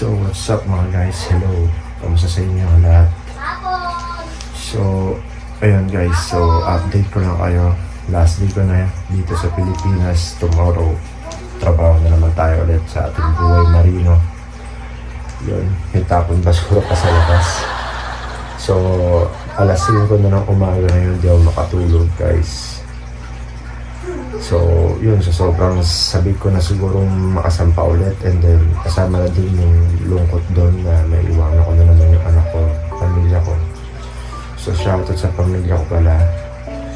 So, what's up mga guys? Hello. Kamusta sa inyo lahat? So, ayun guys. So, update ko lang kayo. Last day ko na dito sa Pilipinas. Tomorrow, trabaho na naman tayo ulit sa ating buhay marino. Yun, may tapon basura pa sa labas. So, alas 5 na ng umaga ngayon, di ako makatulog guys. So, yun, so sobrang sabi ko na sigurong makasampa ulit, and then kasama na din yung lungkot doon na may iwanan ko na naman yung anak ko, pamilya ko. So, shoutout sa pamilya ko pala.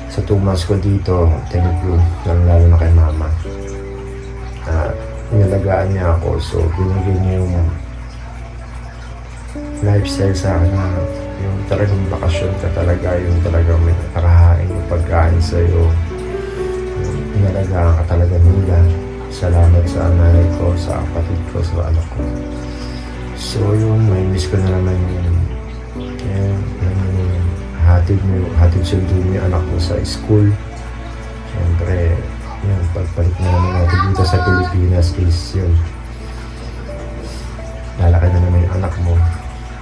Sa 2 months ko dito, thank you, lalo na kay mama. Inalagaan niya ako, so binigay niya yung lifestyle sa akin na yung talagang bakasyon ka talaga, yung talagang may nakakahain yung pagkain sa'yo. Inalagaan ka talaga nila. Salamat sa nanay ko, sa kapatid ko, sa anak ko. So yun, may miss ko na naman yung hatid sundo yung anak ko sa school. Siyempre, yun, pagpalit na naman natin dito sa Pilipinas is yun, lalaki na naman yung anak mo.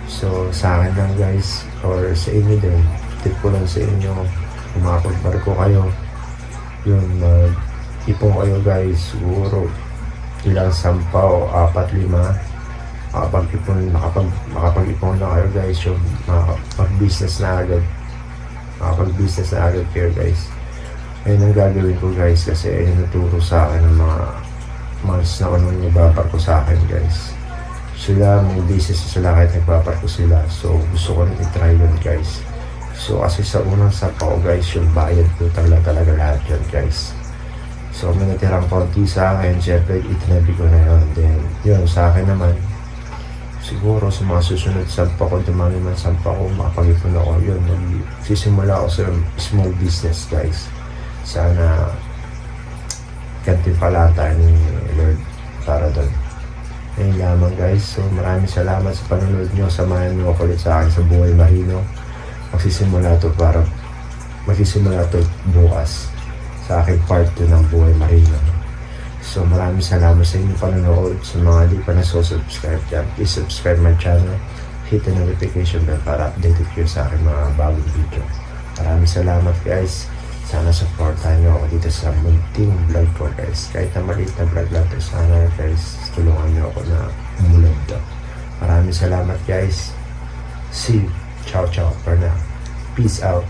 So sa akin lang guys, or sa inyo din, tip ko lang sa inyo, kung makapagbarko kayo, yun, mag-ipon kayo guys, siguro ilang 10 o 4-5, makapag-ipon na kayo guys, yung makapag-business na agad kayo guys. Ayun ang gagawin ko guys, kasi ayun naturo sa akin ng mga months na unang nagbabarko sa akin guys. Sila, may business sila kahit nagbabarko sila, so gusto ko rin i-try yun guys. So kasi sa unang sapa ko guys, yung bayad ko talaga lahat yun guys. So may natirang konti sa akin, syempre itinabi ko na yun. Then yun, sa akin naman, siguro sa mga susunod sampa ko, dumami man sampa ko, makapag-ipon ako, yun, magsisimula ako sa small business guys. Sana gantimpala tayo ni Lord para doon. Ayun lamang guys, so maraming salamat sa panonood nyo, samahan nyo ako ulit sa akin sa buhay marino. Magsisimula to bukas sa aking part 2 ng buhay marino. So maraming salamat sa inyong panonood. Sa mga di pa na-subscribe dyan, please subscribe my channel, hit the notification bell para updated kayo sa aking mga bagong video. Maraming salamat guys. Sana supportahan nyo ako dito sa munting vlog ko guys. Kahit na maliit na vlog lang to, sana guys tulungan nyo ako na umulad to. Maraming salamat guys. See you. Ciao, ciao for now. Peace out.